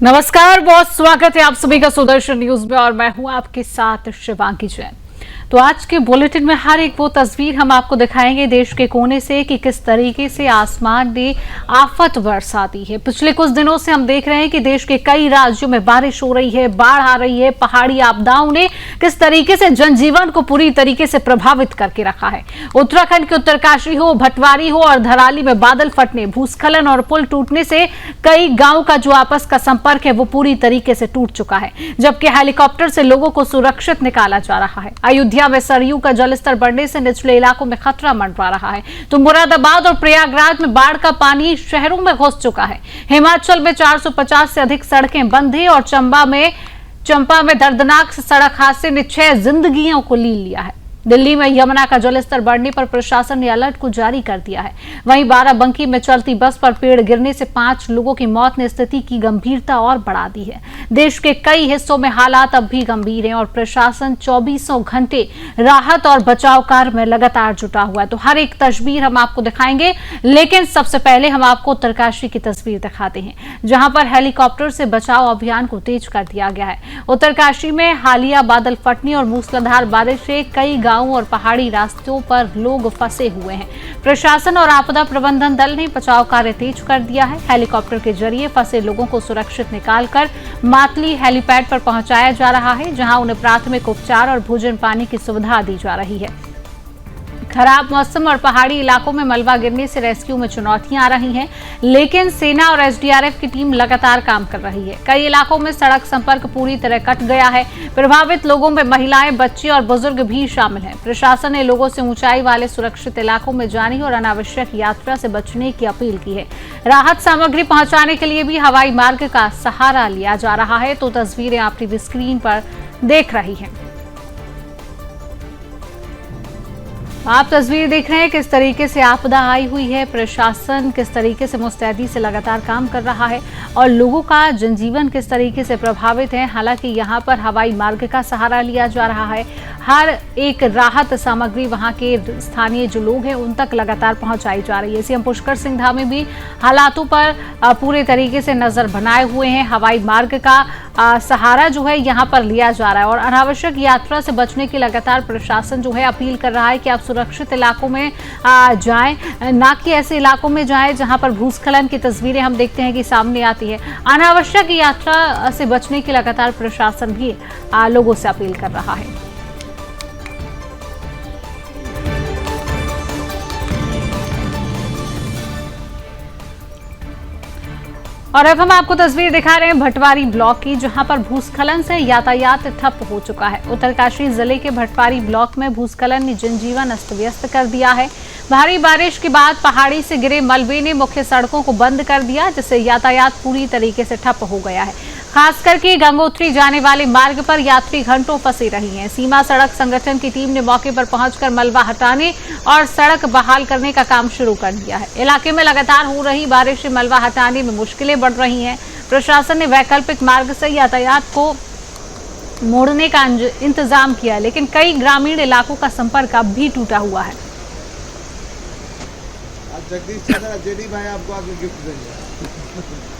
नमस्कार, बहुत स्वागत है आप सभी का सुदर्शन न्यूज में और मैं हूं आपके साथ शिवांगी जैन। तो आज के बुलेटिन में हर एक वो तस्वीर हम आपको दिखाएंगे देश के कोने से कि किस तरीके से आसमान ने आफत बरसा दी है। पिछले कुछ दिनों से हम देख रहे हैं कि देश के कई राज्यों में बारिश हो रही है, बाढ़ आ रही है, पहाड़ी आपदाओं ने किस तरीके से जनजीवन को पूरी तरीके से प्रभावित करके रखा है। उत्तराखंड के उत्तरकाशी हो, भटवारी हो और धराली में बादल फटने, भूस्खलन और पुल टूटने से कई गांव का जो आपस का संपर्क है वो पूरी तरीके से टूट चुका है, जबकि हेलीकॉप्टर से लोगों को सुरक्षित निकाला जा रहा है। अयोध्या में सरयू का जलस्तर बढ़ने से निचले इलाकों में खतरा मंडरा रहा है, तो मुरादाबाद और प्रयागराज में बाढ़ का पानी शहरों में घुस चुका है। हिमाचल में 450 से अधिक सड़कें बंद हैं और चंपा में दर्दनाक सड़क हादसे ने 6 जिंदगियों को ली लिया है। दिल्ली में यमुना का जलस्तर बढ़ने पर प्रशासन ने अलर्ट को जारी कर दिया है। वहीं बाराबंकी में चलती बस पर पेड़ गिरने से 5 लोगों की मौत ने स्थिति की गंभीरता और बढ़ा दी है। देश के कई हिस्सों में हालात अब भी गंभीर हैं और प्रशासन 24 घंटे राहत और बचाव कार्य में लगातार जुटा हुआ है। तो हर एक तस्वीर हम आपको दिखाएंगे, लेकिन सबसे पहले हम आपको उत्तरकाशी की तस्वीर दिखाते हैं, जहां पर हेलीकॉप्टर से बचाव अभियान को तेज कर दिया गया है। उत्तरकाशी में हालिया बादल फटने और मूसलाधार बारिश से कई और पहाड़ी रास्तों पर लोग फंसे हुए हैं। प्रशासन और आपदा प्रबंधन दल ने बचाव कार्य तेज कर दिया है। हेलीकॉप्टर के जरिए फंसे लोगों को सुरक्षित निकालकर मातली हेलीपैड पर पहुंचाया जा रहा है, जहां उन्हें प्राथमिक उपचार और भोजन पानी की सुविधा दी जा रही है। खराब मौसम और पहाड़ी इलाकों में मलबा गिरने से रेस्क्यू में चुनौतियां आ रही हैं, लेकिन सेना और एसडीआरएफ की टीम लगातार काम कर रही है। कई इलाकों में सड़क संपर्क पूरी तरह कट गया है। प्रभावित लोगों में महिलाएं, बच्चे और बुजुर्ग भी शामिल हैं। प्रशासन ने लोगों से ऊंचाई वाले सुरक्षित इलाकों में जाने और अनावश्यक यात्रा से बचने की अपील की है। राहत सामग्री पहुंचाने के लिए भी हवाई मार्ग का सहारा लिया जा रहा है। तो तस्वीरें आप टीवी स्क्रीन पर देख रही हैं। आप तस्वीर देख रहे हैं किस तरीके से आपदा आई हुई है। प्रशासन किस तरीके से मुस्तैदी से लगातार काम कर रहा है और लोगों का जनजीवन किस तरीके से प्रभावित है। हालांकि यहां पर हवाई मार्ग का सहारा लिया जा रहा है। हर एक राहत सामग्री वहां के स्थानीय जो लोग हैं उन तक लगातार पहुंचाई जा रही है। सीएम पुष्कर सिंह धामी भी हालातों पर पूरे तरीके से नजर बनाए हुए हैं। हवाई मार्ग का सहारा जो है यहाँ पर लिया जा रहा है और अनावश्यक यात्रा से बचने की लगातार प्रशासन जो है अपील कर रहा है कि आप सुरक्षित इलाकों में जाएं, ना कि ऐसे इलाकों में जाएं जहां पर भूस्खलन की तस्वीरें हम देखते हैं कि सामने आती है। अनावश्यक यात्रा से बचने की लगातार प्रशासन भी लोगों से अपील कर रहा है। और अब हम आपको तस्वीर दिखा रहे हैं भटवारी ब्लॉक की, जहां पर भूस्खलन से यातायात ठप हो चुका है। उत्तरकाशी जिले के भटवारी ब्लॉक में भूस्खलन ने जनजीवन अस्त व्यस्त कर दिया है। भारी बारिश के बाद पहाड़ी से गिरे मलबे ने मुख्य सड़कों को बंद कर दिया, जिससे यातायात पूरी तरीके से ठप हो गया है। खास करके गंगोत्री जाने वाले मार्ग पर यात्री घंटों फंसे रही हैं। सीमा सड़क संगठन की टीम ने मौके पर पहुंचकर मलबा हटाने और सड़क बहाल करने का काम शुरू कर दिया है। इलाके में लगातार हो रही बारिश से मलबा हटाने में मुश्किलें बढ़ रही हैं। प्रशासन ने वैकल्पिक मार्ग से यातायात को मोड़ने का इंतजाम किया, लेकिन कई ग्रामीण इलाकों का संपर्क अब भी टूटा हुआ है। जगदीश चंद्र जेडी भाई आपको आगे गिफ्ट देंगे।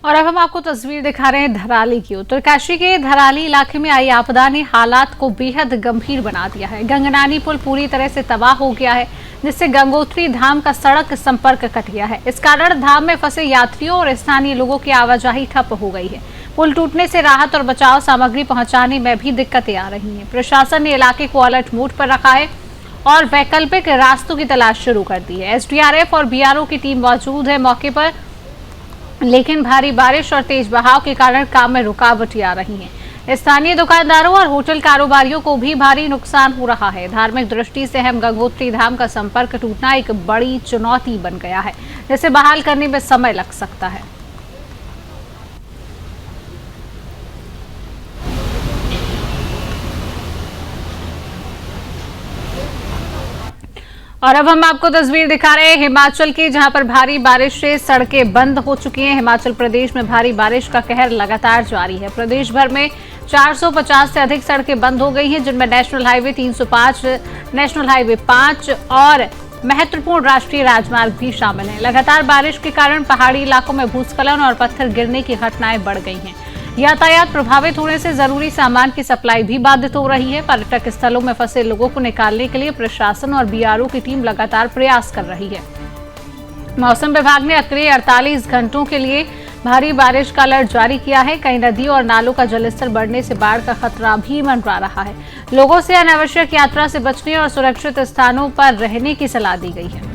और अब हम आपको तस्वीर दिखा रहे हैं धराली की। उत्तरकाशी के धराली इलाके में आई आपदा ने हालात को बेहद गंभीर बना दिया है। गंगनानी पुल पूरी तरह से तबाह हो गया है, जिससे गंगोत्री धाम का सड़क संपर्क कट गया है। इस कारण धाम में फंसे यात्रियों और स्थानीय लोगों की आवाजाही ठप हो गई है। पुल टूटने से राहत और बचाव सामग्री पहुंचाने में भी दिक्कतें आ रही हैं। प्रशासन ने इलाके को अलर्ट मोड पर रखा है और वैकल्पिक रास्तों की तलाश शुरू कर दी है। एसडीआरएफ और बीआरओ की टीम मौजूद है मौके पर, लेकिन भारी बारिश और तेज बहाव के कारण काम में रुकावटें आ रही हैं। स्थानीय दुकानदारों और होटल कारोबारियों को भी भारी नुकसान हो रहा है। धार्मिक दृष्टि से अहम गंगोत्री धाम का संपर्क टूटना एक बड़ी चुनौती बन गया है, जिसे बहाल करने में समय लग सकता है। और अब हम आपको तस्वीर दिखा रहे हैं हिमाचल की, जहां पर भारी बारिश से सड़कें बंद हो चुकी हैं। हिमाचल प्रदेश में भारी बारिश का कहर लगातार जारी है। प्रदेश भर में 450 से अधिक सड़कें बंद हो गई हैं, जिनमें नेशनल हाईवे 305, नेशनल हाईवे 5 और महत्वपूर्ण राष्ट्रीय राजमार्ग भी शामिल हैं। लगातार बारिश के कारण पहाड़ी इलाकों में भूस्खलन और पत्थर गिरने की घटनाएं बढ़ गई हैं। यातायात प्रभावित होने से जरूरी सामान की सप्लाई भी बाधित हो रही है। पर्यटक स्थलों में फंसे लोगों को निकालने के लिए प्रशासन और बीआरओ की टीम लगातार प्रयास कर रही है। मौसम विभाग ने अगले 48 घंटों के लिए भारी बारिश का अलर्ट जारी किया है। कई नदियों और नालों का जलस्तर बढ़ने से बाढ़ का खतरा भी मंडरा रहा है। लोगों से अनावश्यक यात्रा से बचने और सुरक्षित स्थानों पर रहने की सलाह दी गई है।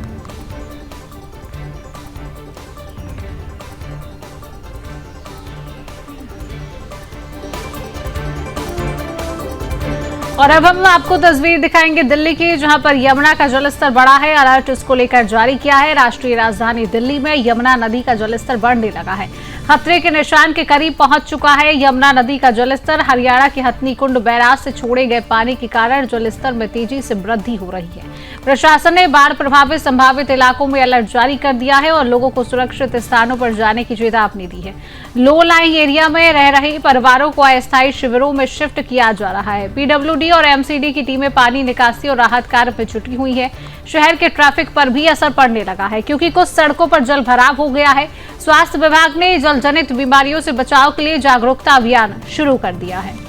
और अब हम आपको तस्वीर दिखाएंगे दिल्ली की, जहां पर यमुना का जलस्तर बढ़ा है। अलर्ट इसको लेकर जारी किया है। राष्ट्रीय राजधानी दिल्ली में यमुना नदी का जलस्तर बढ़ने लगा है, खतरे के निशान के करीब पहुंच चुका है। यमुना नदी का जलस्तर हरियाणा के हथनी कुंड बैराज से छोड़े गए पानी के कारण जलस्तर में तेजी से वृद्धि हो रही है। प्रशासन ने बाढ़ प्रभावित संभावित इलाकों में अलर्ट जारी कर दिया है और लोगों को सुरक्षित स्थानों पर जाने की चेतावनी दी है। लो लाइंग एरिया में रह रहे परिवारों को अस्थायी शिविरों में शिफ्ट किया जा रहा है। पीडब्ल्यूडी और एमसीडी की टीमें पानी निकासी और राहत कार्य में जुटी हुई है। शहर के ट्रैफिक पर भी असर पड़ने लगा है, क्योंकि कुछ सड़कों पर जल भराव हो गया है। स्वास्थ्य विभाग ने जल जनित बीमारियों से बचाव के लिए जागरूकता अभियान शुरू कर दिया है।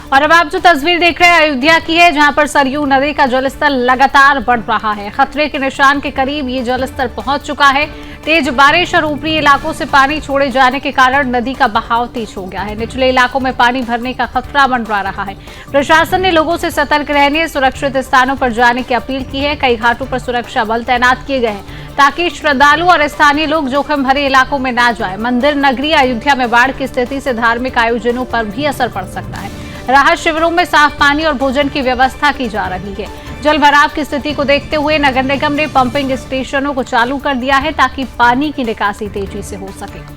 और अब आप जो तस्वीर देख रहे हैं अयोध्या की है, जहां पर सरयू नदी का जलस्तर लगातार बढ़ रहा है। खतरे के निशान के करीब ये जलस्तर पहुंच चुका है। तेज बारिश और ऊपरी इलाकों से पानी छोड़े जाने के कारण नदी का बहाव तेज हो गया है। निचले इलाकों में पानी भरने का खतरा मंडरा रहा है। प्रशासन ने लोगों से सतर्क रहने, सुरक्षित स्थानों पर जाने की अपील की है। कई घाटों पर सुरक्षा बल तैनात किए गए हैं, ताकि श्रद्धालु और स्थानीय लोग जोखिम भरे इलाकों में न जाए। मंदिर नगरी अयोध्या में बाढ़ की स्थिति से धार्मिक आयोजनों पर भी असर पड़ सकता है। राहत शिविरों में साफ पानी और भोजन की व्यवस्था की जा रही है। जल भराव की स्थिति को देखते हुए नगर निगम ने पंपिंग स्टेशनों को चालू कर दिया है, ताकि पानी की निकासी तेजी से हो सके।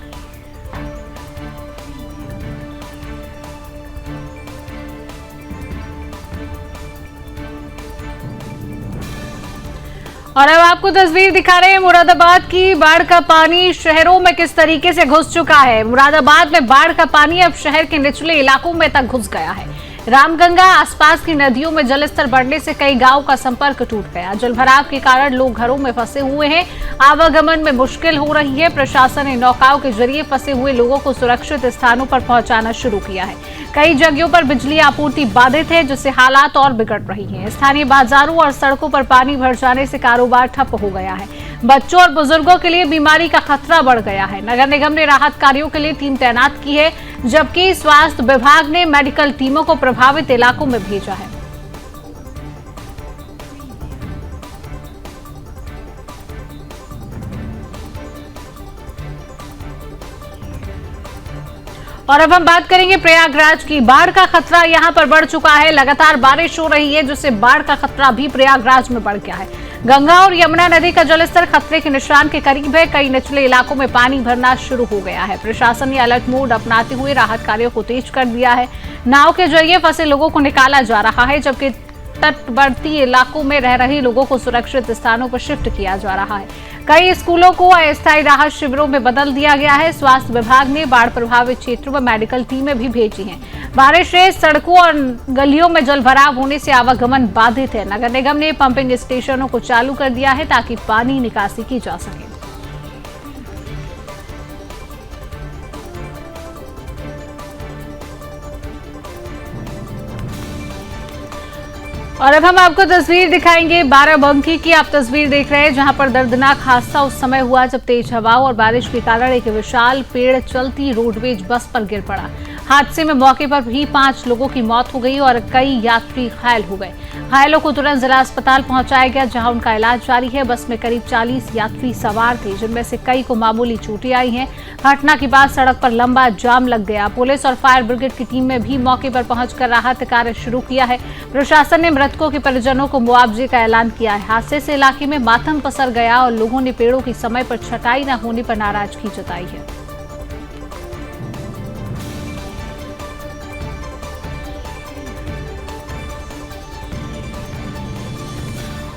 और अब आपको तस्वीर दिखा रहे हैं मुरादाबाद की। बाढ़ का पानी शहरों में किस तरीके से घुस चुका है। मुरादाबाद में बाढ़ का पानी अब शहर के निचले इलाकों में तक घुस गया है। रामगंगा आसपास की नदियों में जलस्तर बढ़ने से कई गांव का संपर्क टूट गया। जलभराव के कारण लोग घरों में फंसे हुए हैं, आवागमन में मुश्किल हो रही है। प्रशासन ने नौकाओं के जरिए फंसे हुए लोगों को सुरक्षित स्थानों पर पहुंचाना शुरू किया है। कई जगहों पर बिजली आपूर्ति बाधित है, जिससे हालात और बिगड़ रही है। स्थानीय बाजारों और सड़कों पर पानी भर जाने से कारोबार ठप हो गया है। बच्चों और बुजुर्गों के लिए बीमारी का खतरा बढ़ गया है। नगर निगम ने राहत कार्यों के लिए टीम तैनात की है, जबकि स्वास्थ्य विभाग ने मेडिकल टीमों को प्रभावित इलाकों में भेजा है। और अब हम बात करेंगे प्रयागराज की। बाढ़ का खतरा यहां पर बढ़ चुका है। लगातार बारिश हो रही है, जिससे बाढ़ का खतरा भी प्रयागराज में बढ़ गया है। गंगा और यमुना नदी का जलस्तर खतरे के निशान के करीब है। कई निचले इलाकों में पानी भरना शुरू हो गया है। प्रशासन ने अलर्ट मोड अपनाते हुए राहत कार्यों को तेज कर दिया है। नाव के जरिए फंसे लोगों को निकाला जा रहा है, जबकि तटवर्ती इलाकों में रह रहे लोगों को सुरक्षित स्थानों पर शिफ्ट किया जा रहा है। कई स्कूलों को अस्थायी राहत शिविरों में बदल दिया गया है। स्वास्थ्य विभाग ने बाढ़ प्रभावित क्षेत्रों में मेडिकल टीमें भी भेजी हैं। बारिश से सड़कों और गलियों में जलभराव होने से आवागमन बाधित है। नगर निगम ने पंपिंग स्टेशनों को चालू कर दिया है ताकि पानी निकासी की जा सके। और अब हम आपको तस्वीर दिखाएंगे बाराबंकी की। आप तस्वीर देख रहे हैं जहां पर दर्दनाक हादसा उस समय हुआ जब तेज हवाओं और बारिश के कारण एक विशाल पेड़ चलती रोडवेज बस पर गिर पड़ा। हादसे में मौके पर ही 5 लोगों की मौत हो गई और कई यात्री घायल हो गए। घायलों को तुरंत जिला अस्पताल पहुंचाया गया जहां उनका इलाज जारी है। बस में करीब 40 यात्री सवार थे जिनमें से कई को मामूली चोटें आई हैं। घटना के बाद सड़क पर लंबा जाम लग गया। पुलिस और फायर ब्रिगेड की टीम ने भी मौके पर पहुंचकर राहत कार्य शुरू किया है। प्रशासन ने मृतकों के परिजनों को मुआवजे का ऐलान किया है। हादसे से इलाके में मातम पसर गया और लोगों ने पेड़ों की समय पर छटाई न होने पर नाराजगी जताई है।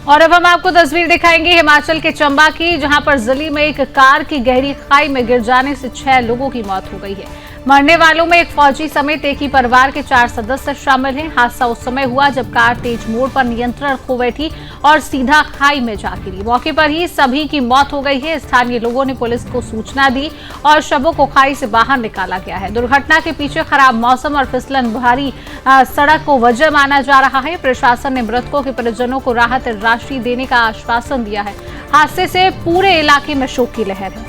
और अब हम आपको तस्वीर दिखाएंगे हिमाचल के चंबा की, जहां पर जिले में एक कार की गहरी खाई में गिर जाने से 6 लोगों की मौत हो गई है। मरने वालों में एक फौजी समेत एक ही परिवार के 4 सदस्य शामिल हैं। हादसा उस समय हुआ जब कार तेज मोड़ पर नियंत्रण खो बैठी और सीधा खाई में जा गिरी। मौके पर ही सभी की मौत हो गई है। स्थानीय लोगों ने पुलिस को सूचना दी और शवों को खाई से बाहर निकाला गया है। दुर्घटना के पीछे खराब मौसम और फिसलन भारी सड़क को वजह माना जा रहा है। प्रशासन ने मृतकों के परिजनों को राहत राशि देने का आश्वासन दिया है। हादसे से पूरे इलाके में शोक की लहर है।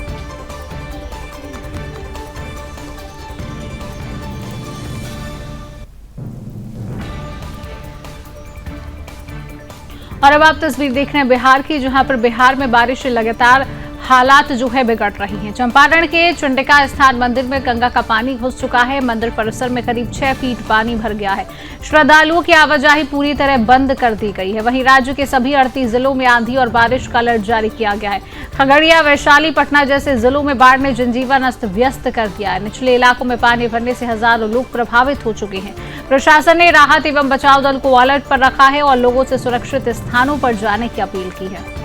और अब आप तस्वीर देख रहे हैं बिहार की, जहां पर बिहार में बारिश से लगातार हालात जो है बिगड़ रही हैं। चंपारण के चंडिका स्थान मंदिर में गंगा का पानी घुस चुका है। मंदिर परिसर में करीब 6 फीट पानी भर गया है। श्रद्धालुओं की आवाजाही पूरी तरह बंद कर दी गई है। वहीं राज्य के सभी 38 जिलों में आंधी और बारिश का अलर्ट जारी किया गया है। खगड़िया, वैशाली, पटना जैसे जिलों में बाढ़ ने जनजीवन अस्त व्यस्त कर दिया है। निचले इलाकों में पानी भरने से हजारों लोग प्रभावित हो चुके हैं। प्रशासन ने राहत एवं बचाव दल को अलर्ट पर रखा है और लोगों से सुरक्षित स्थानों पर जाने की अपील की है।